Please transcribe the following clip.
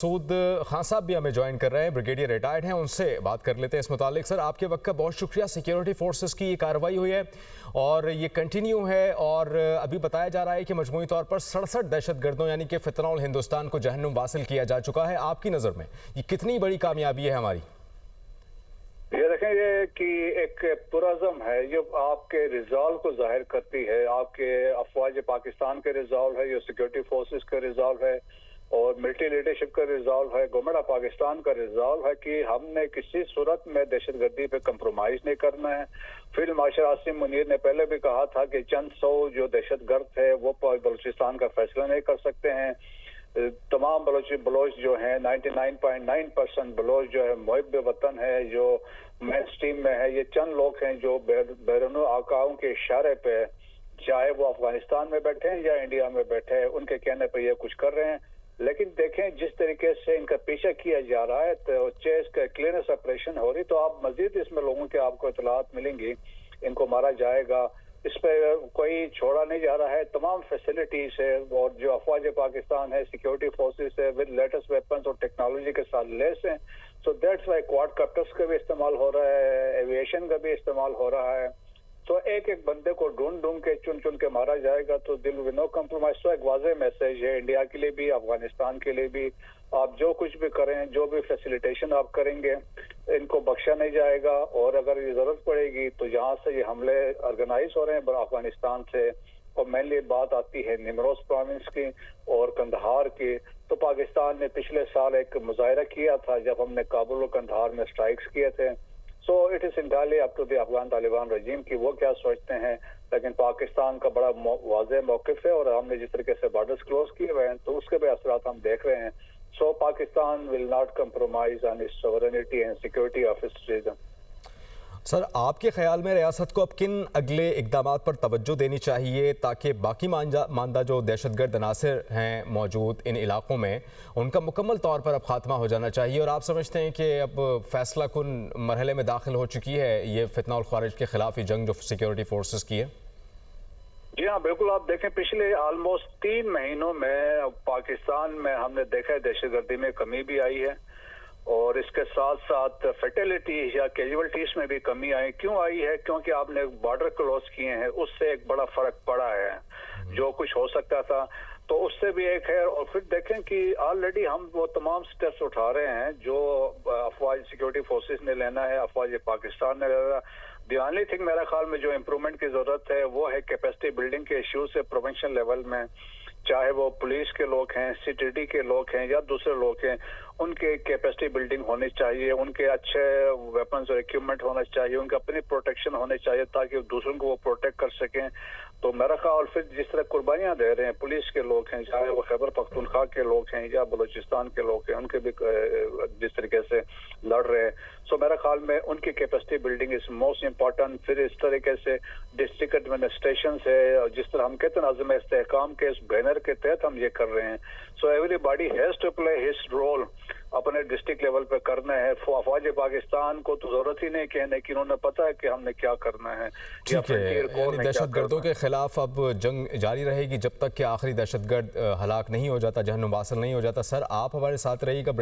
सूद खान साहब भी हमें ज्वाइन कर रहे हैं, ब्रिगेडियर रिटायर्ड हैं, उनसे बात कर लेते हैं इस मुतालिक। सर, आपके वक्त का बहुत शुक्रिया। सिक्योरिटी फोर्सेस की ये कार्रवाई हुई है और ये कंटिन्यू है और अभी बताया जा रहा है कि मजमूई तौर पर 67 दहशतगर्दों यानी कि फितनौल हिंदुस्तान को जहन्नुम वासिल किया जा चुका है। आपकी नज़र में ये कितनी बड़ी कामयाबी है हमारी? ये देखें, ये कि एक पुरज़म है जो आपके रिजॉल्व को जाहिर करती है। आपके अफवाज पाकिस्तान के रिजॉल्व है, जो सिक्योरिटी फोर्सेस का रिजॉल्व है और मिलिट्री लीडरशिप का रिजॉल्व है, गवर्नमेंट ऑफ पाकिस्तान का रिजॉल्व है कि हमने किसी सूरत में दहशतगर्दी पे कंप्रोमाइज नहीं करना है। फील्ड मार्शल आसिम मुनीर ने पहले भी कहा था कि चंद सौ जो दहशतगर्द है वो बलूचिस्तान का फैसला नहीं कर सकते हैं। तमाम बलोच जो हैं 99.9% बलोच जो है मुहिब वतन है, जो मेन स्ट्रीम में है। ये चंद लोग हैं जो बैरून आकाओं के इशारे पे, चाहे वो अफगानिस्तान में बैठे हैं या इंडिया में बैठे हैं, उनके कहने पर ये कुछ कर रहे हैं। लेकिन देखें जिस तरीके से इनका पीछा किया जा रहा है, तो चेस का क्लीयरेंस ऑपरेशन हो रही, तो आप मजीद इसमें लोगों के आपको इतलात मिलेंगी। इनको मारा जाएगा, इस पर कोई छोड़ा नहीं जा रहा है। तमाम फैसिलिटीज है और जो अफवाज पाकिस्तान है, सिक्योरिटी फोर्सेस है, विद लेटेस्ट वेपन्स और टेक्नोलॉजी के साथ लेस हैं। सो दैट्स वाई क्वाडकॉप्टर्स का भी इस्तेमाल हो रहा है, एविएशन का भी इस्तेमाल हो रहा है। तो एक एक बंदे को ढूंढ के चुन के मारा जाएगा, तो दिल विद नो कम्प्रोमाइज। तो एक वाज़ेह मैसेज है इंडिया के लिए भी, अफगानिस्तान के लिए भी। आप जो कुछ भी करें, जो भी फैसिलिटेशन आप करेंगे, इनको बख्शा नहीं जाएगा। और अगर ये जरूरत पड़ेगी तो जहाँ से ये हमले ऑर्गेनाइज हो रहे हैं अफगानिस्तान से, और मेनली बात आती है निमरोज प्रोविंस की और कंधार की, तो पाकिस्तान ने पिछले साल एक मुजाहरा किया था जब हमने काबुल और कंधार में स्ट्राइक्स किए थे। So it is entirely up to the Afghan Taliban regime की वो क्या सोचते हैं। लेकिन पाकिस्तान का बड़ा वाज़ेह मौक़िफ़ है और हमने जिस तरीके से बॉर्डर्स क्लोज किए हुए हैं तो उसके भी असरात हम देख रहे हैं। So Pakistan will not compromise on its sovereignty and security of its region. Sir, आपके ख्याल में रियासत को अब किन अगले इक़दामात पर तवज्जो देनी चाहिए ताकि बाकी मानदा जो दहशतगर्द अनासर हैं मौजूद इन इलाकों में, उनका मुकम्मल तौर पर अब खात्मा हो जाना चाहिए? और आप समझते हैं कि अब फैसला कुन मरहले में दाखिल हो चुकी है ये फितना और ख़ारिज के खिलाफ जंग जो सिक्योरिटी फोर्सेस की है? जी हाँ, बिल्कुल। आप देखें पिछले ऑलमोस्ट 3 महीनों में पाकिस्तान में हमने देखा है दहशतगर्दी में कमी भी आई है और इसके साथ साथ फैटेलिटी या कैजुअलिटीज में भी कमी आई। क्यों आई है? क्योंकि आपने बॉर्डर क्लोज किए हैं, उससे एक बड़ा फर्क पड़ा है। जो कुछ हो सकता था तो उससे भी एक है। और फिर देखें कि ऑलरेडी हम वो तमाम स्टेप्स उठा रहे हैं जो अफवाज सिक्योरिटी फोर्सेस ने लेना है, अफवाज पाकिस्तान ने लेना। द ओनली थिंग मेरे ख्याल में जो इम्प्रूवमेंट की जरूरत है वो है कैपेसिटी बिल्डिंग के इश्यूज से प्रोविंशियल लेवल में, चाहे वो पुलिस के लोग हैं, सीटीडी के लोग हैं या दूसरे लोग हैं, उनके कैपेसिटी बिल्डिंग होनी चाहिए, उनके अच्छे वेपन्स और इक्विपमेंट होना चाहिए, उनके अपनी प्रोटेक्शन होने चाहिए ताकि दूसरों को वो प्रोटेक्ट कर सकें। तो मेरा ख्याल फिर जिस तरह कुर्बानियां दे रहे हैं पुलिस के लोग हैं, चाहे वो खैबर पख्तूनख्वा के लोग हैं या बलूचिस्तान के लोग हैं, उनके भी जिस तरीके से लड़ रहे हैं, सो मेरा ख्याल में उनकी capacity building is most important. फिर इस तरीके से डिस्ट्रिक्ट एडमिनिस्ट्रेशन है और जिस तरह हम कहते हैं आज़म इस्तेहकाम के इस बैनर के तहत हम ये कर रहे हैं। So everybody has to play his role अपने डिस्ट्रिक्ट लेवल पे करना है। अफवाज पाकिस्तान को तो जरूरत ही नहीं कहने की, उन्होंने पता है कि हमने क्या करना है। ठीक है, यानी दहशतगर्दों के खिलाफ अब जंग जारी रहेगी जब तक कि आखिरी दहशतगर्द हलाक नहीं हो जाता, जहन्नुम वासिल नहीं हो जाता। सर, आप हमारे साथ रहिएगा।